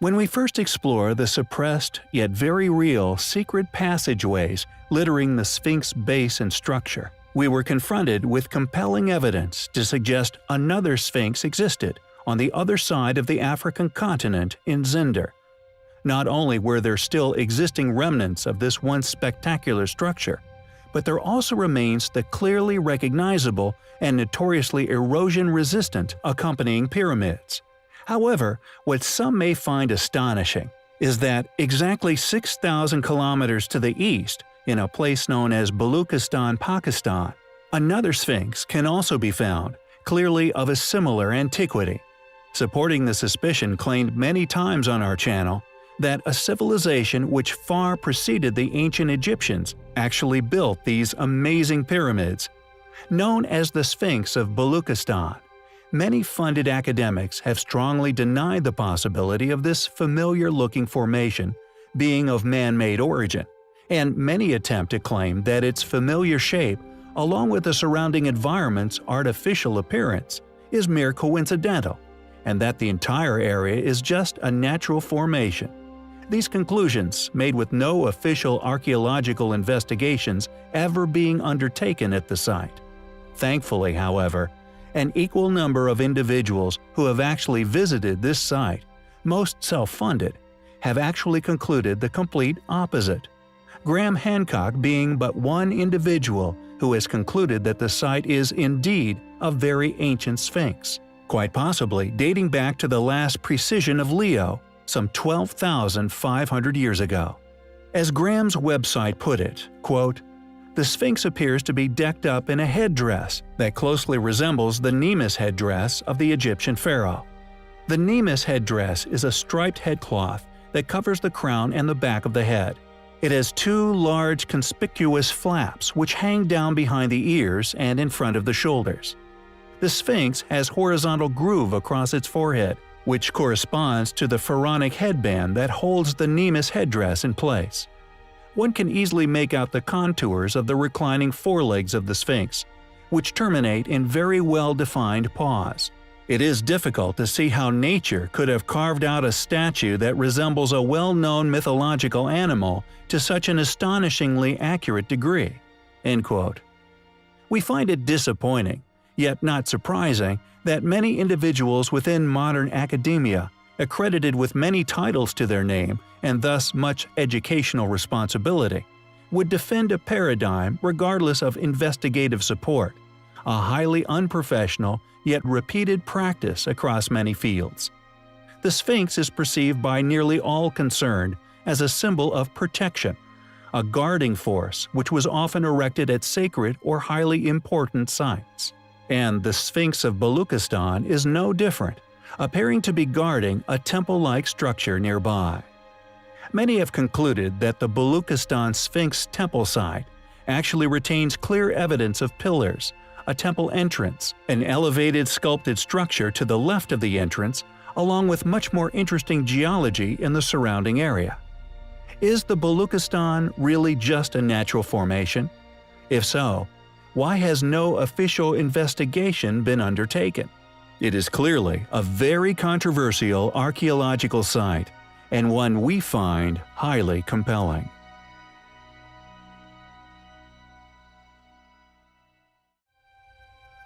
When we first explore the suppressed yet very real secret passageways littering the Sphinx base and structure, we were confronted with compelling evidence to suggest another Sphinx existed on the other side of the African continent in Zinder. Not only were there still existing remnants of this once spectacular structure, but there also remains the clearly recognizable and notoriously erosion-resistant accompanying pyramids. However, what some may find astonishing is that exactly 6,000 kilometers to the east, in a place known as Baluchistan, Pakistan, another Sphinx can also be found, clearly of a similar antiquity. Supporting the suspicion claimed many times on our channel that a civilization which far preceded the ancient Egyptians actually built these amazing pyramids. Known as the Sphinx of Baluchistan, many funded academics have strongly denied the possibility of this familiar-looking formation being of man-made origin, and many attempt to claim that its familiar shape, along with the surrounding environment's artificial appearance, is mere coincidental, and that the entire area is just a natural formation. These conclusions, made with no official archaeological investigations ever being undertaken at the site. Thankfully, however, an equal number of individuals who have actually visited this site, most self-funded, have actually concluded the complete opposite. Graham Hancock being but one individual who has concluded that the site is indeed a very ancient Sphinx, quite possibly dating back to the last precession of Leo, some 12,500 years ago. As Graham's website put it, quote, "The Sphinx appears to be decked up in a headdress that closely resembles the Nemes headdress of the Egyptian pharaoh. The Nemes headdress is a striped headcloth that covers the crown and the back of the head. It has two large conspicuous flaps which hang down behind the ears and in front of the shoulders. The Sphinx has horizontal groove across its forehead, which corresponds to the pharaonic headband that holds the Nemes headdress in place. One can easily make out the contours of the reclining forelegs of the Sphinx, which terminate in very well-defined paws. It is difficult to see how nature could have carved out a statue that resembles a well-known mythological animal to such an astonishingly accurate degree." End quote. We find it disappointing, yet not surprising, that many individuals within modern academia, accredited with many titles to their name and thus much educational responsibility, would defend a paradigm regardless of investigative support, a highly unprofessional yet repeated practice across many fields. The Sphinx is perceived by nearly all concerned as a symbol of protection, a guarding force which was often erected at sacred or highly important sites. And the Sphinx of Baluchistan is no different, appearing to be guarding a temple-like structure nearby. Many have concluded that the Baluchistan Sphinx temple site actually retains clear evidence of pillars, a temple entrance, an elevated sculpted structure to the left of the entrance, along with much more interesting geology in the surrounding area. Is the Baluchistan really just a natural formation? If so, why has no official investigation been undertaken? It is clearly a very controversial archaeological site, and one we find highly compelling.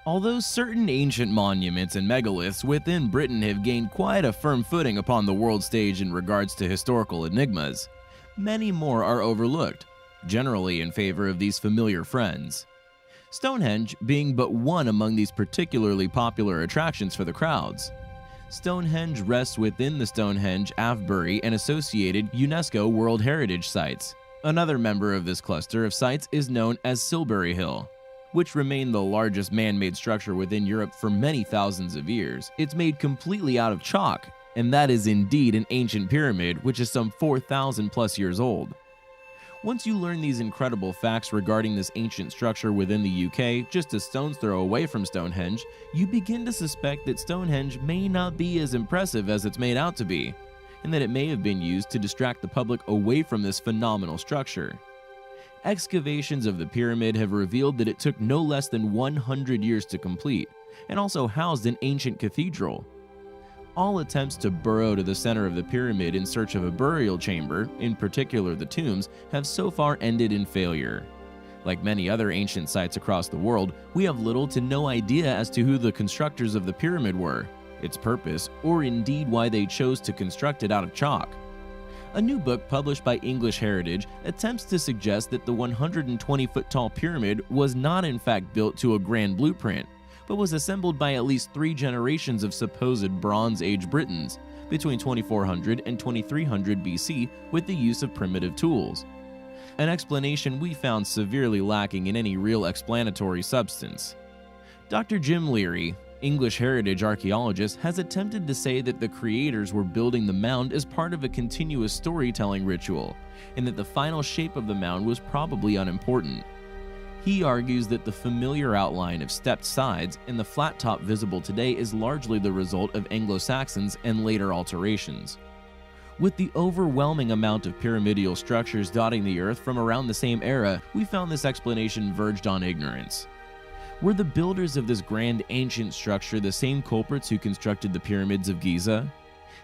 Although certain ancient monuments and megaliths within Britain have gained quite a firm footing upon the world stage in regards to historical enigmas, many more are overlooked, generally in favor of these familiar friends. Stonehenge being but one among these particularly popular attractions for the crowds. Stonehenge rests within the Stonehenge, Avebury, and associated UNESCO World Heritage Sites. Another member of this cluster of sites is known as Silbury Hill, which remained the largest man-made structure within Europe for many thousands of years. It's made completely out of chalk, and that is indeed an ancient pyramid which is some 4,000 plus years old. Once you learn these incredible facts regarding this ancient structure within the UK, just a stone's throw away from Stonehenge, you begin to suspect that Stonehenge may not be as impressive as it's made out to be, and that it may have been used to distract the public away from this phenomenal structure. Excavations of the pyramid have revealed that it took no less than 100 years to complete, and also housed an ancient cathedral. All attempts to burrow to the center of the pyramid in search of a burial chamber, in particular the tombs, have so far ended in failure. Like many other ancient sites across the world, we have little to no idea as to who the constructors of the pyramid were, its purpose, or indeed why they chose to construct it out of chalk. A new book published by English Heritage attempts to suggest that the 120-foot-tall pyramid was not in fact built to a grand blueprint, but was assembled by at least 3 generations of supposed Bronze Age Britons between 2400 and 2300 BC with the use of primitive tools. An explanation we found severely lacking in any real explanatory substance. Dr. Jim Leary, English Heritage archaeologist, has attempted to say that the creators were building the mound as part of a continuous storytelling ritual, and that the final shape of the mound was probably unimportant. He argues that the familiar outline of stepped sides and the flat top visible today is largely the result of Anglo-Saxons and later alterations. With the overwhelming amount of pyramidal structures dotting the earth from around the same era, we found this explanation verged on ignorance. Were the builders of this grand ancient structure the same culprits who constructed the pyramids of Giza?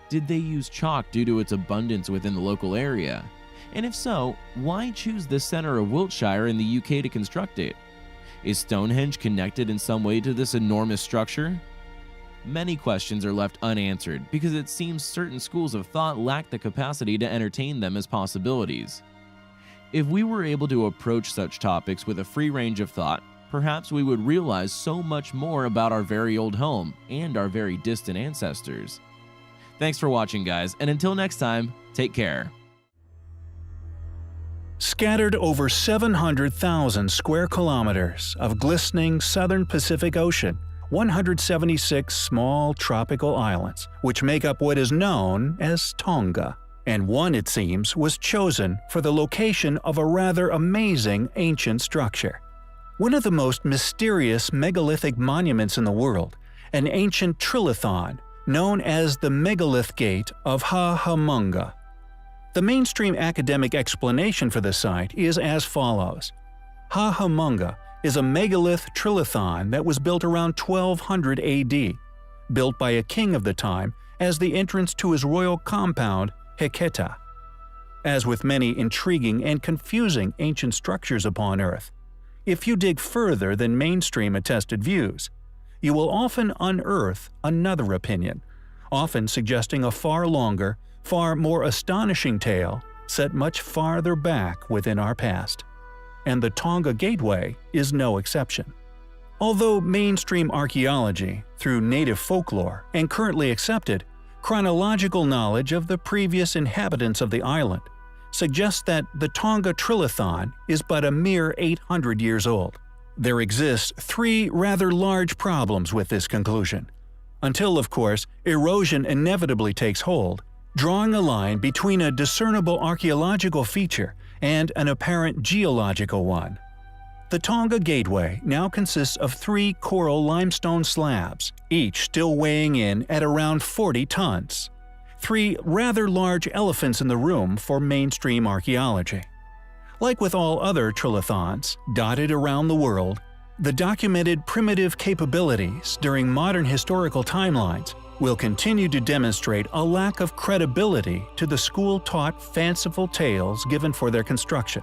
Did they use chalk due to its abundance within the local area? And if so, why choose the center of Wiltshire in the UK to construct it? Is Stonehenge connected in some way to this enormous structure? Many questions are left unanswered because it seems certain schools of thought lack the capacity to entertain them as possibilities. If we were able to approach such topics with a free range of thought, perhaps we would realize so much more about our very old home and our very distant ancestors. Thanks for watching, guys, and until next time, take care. Scattered over 700,000 square kilometers of glistening southern Pacific Ocean, 176 small tropical islands, which make up what is known as Tonga. And one, it seems, was chosen for the location of a rather amazing ancient structure. One of the most mysterious megalithic monuments in the world, an ancient trilithon known as the Megalith Gate of Hahamunga. The mainstream academic explanation for the site is as follows. Hahamunga is a megalith trilithon that was built around 1200 AD, built by a king of the time as the entrance to his royal compound, Heketa. As with many intriguing and confusing ancient structures upon Earth, if you dig further than mainstream attested views, you will often unearth another opinion, often suggesting a far longer, far more astonishing tale set much farther back within our past. And the Tonga Gateway is no exception. Although mainstream archaeology, through native folklore and currently accepted chronological knowledge of the previous inhabitants of the island, suggests that the Tonga Trilithon is but a mere 800 years old. There exist 3 rather large problems with this conclusion. Until, of course, erosion inevitably takes hold, drawing a line between a discernible archaeological feature and an apparent geological one. The Tonga Gateway now consists of 3 coral limestone slabs, each still weighing in at around 40 tons. 3 rather large elephants in the room for mainstream archaeology. Like with all other trilithons dotted around the world, the documented primitive capabilities during modern historical timelines will continue to demonstrate a lack of credibility to the school-taught fanciful tales given for their construction.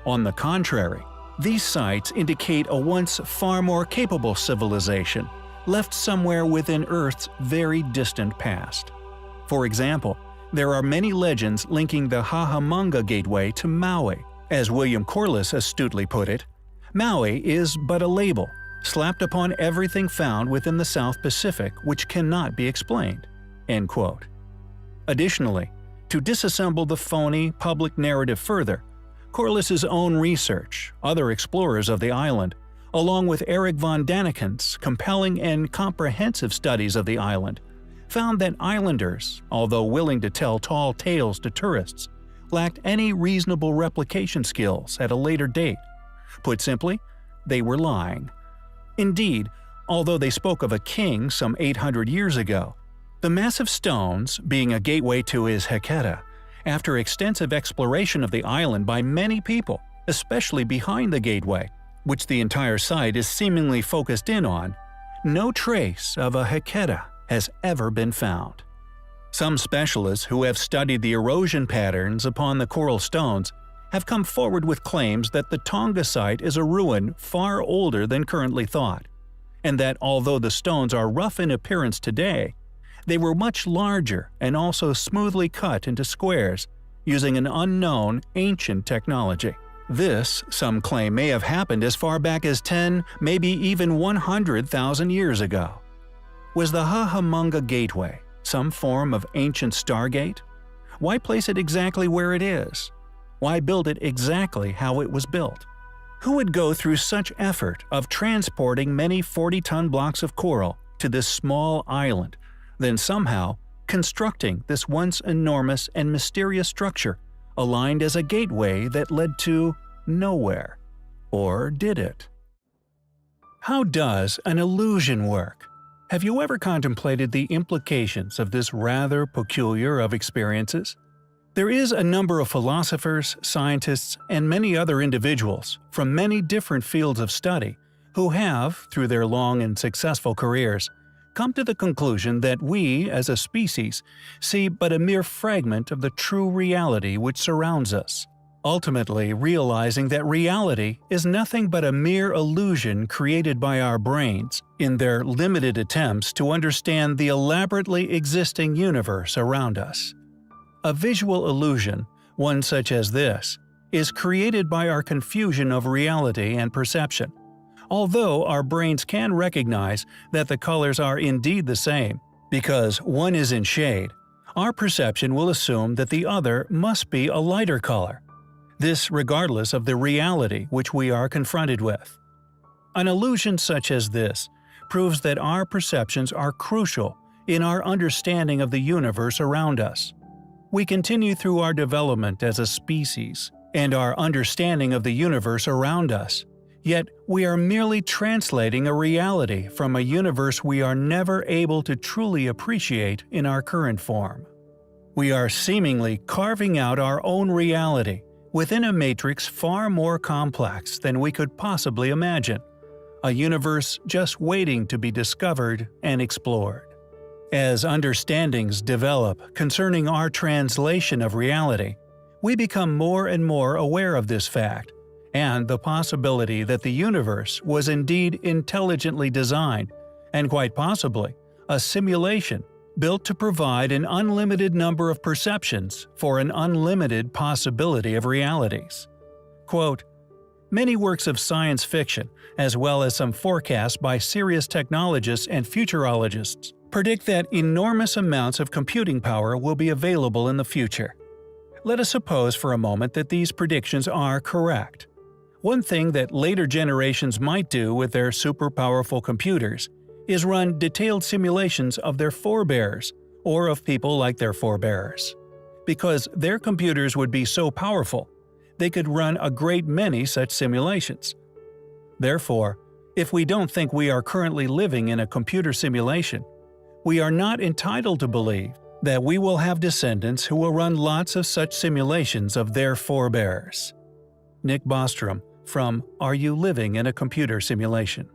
On the contrary, these sites indicate a once far more capable civilization left somewhere within Earth's very distant past. For example, there are many legends linking the Hahamunga Gateway to Maui. As William Corliss astutely put it, Maui is but a label, slapped upon everything found within the South Pacific which cannot be explained." End quote. Additionally, to disassemble the phony public narrative further, Corliss's own research, other explorers of the island, along with Eric von Daniken's compelling and comprehensive studies of the island, found that islanders, although willing to tell tall tales to tourists, lacked any reasonable replication skills at a later date. Put simply, they were lying. Indeed, although they spoke of a king some 800 years ago, the massive stones, being a gateway to his Heketa, after extensive exploration of the island by many people, especially behind the gateway, which the entire site is seemingly focused in on, no trace of a Heketa has ever been found. Some specialists who have studied the erosion patterns upon the coral stones have come forward with claims that the Tonga site is a ruin far older than currently thought, and that although the stones are rough in appearance today, they were much larger and also smoothly cut into squares using an unknown, ancient technology. This, some claim, may have happened as far back as 10, maybe even 100,000 years ago. Was the Hahamunga Gateway some form of ancient stargate? Why place it exactly where it is? Why build it exactly how it was built? Who would go through such effort of transporting many 40-ton blocks of coral to this small island, then somehow constructing this once enormous and mysterious structure aligned as a gateway that led to nowhere? Or did it? How does an illusion work? Have you ever contemplated the implications of this rather peculiar of experiences? There is a number of philosophers, scientists, and many other individuals from many different fields of study who have, through their long and successful careers, come to the conclusion that we, as a species, see but a mere fragment of the true reality which surrounds us, ultimately realizing that reality is nothing but a mere illusion created by our brains in their limited attempts to understand the elaborately existing universe around us. A visual illusion, one such as this, is created by our confusion of reality and perception. Although our brains can recognize that the colors are indeed the same, because one is in shade, our perception will assume that the other must be a lighter color. This regardless of the reality which we are confronted with. An illusion such as this proves that our perceptions are crucial in our understanding of the universe around us. We continue through our development as a species and our understanding of the universe around us, yet we are merely translating a reality from a universe we are never able to truly appreciate in our current form. We are seemingly carving out our own reality within a matrix far more complex than we could possibly imagine, a universe just waiting to be discovered and explored. As understandings develop concerning our translation of reality, we become more and more aware of this fact, and the possibility that the universe was indeed intelligently designed, and quite possibly a simulation built to provide an unlimited number of perceptions for an unlimited possibility of realities. Quote, "Many works of science fiction, as well as some forecasts by serious technologists and futurologists, predict that enormous amounts of computing power will be available in the future. Let us suppose for a moment that these predictions are correct. One thing that later generations might do with their super-powerful computers is run detailed simulations of their forebears, or of people like their forebears. Because their computers would be so powerful, they could run a great many such simulations. Therefore, if we don't think we are currently living in a computer simulation, we are not entitled to believe that we will have descendants who will run lots of such simulations of their forebears." Nick Bostrom from Are You Living in a Computer Simulation?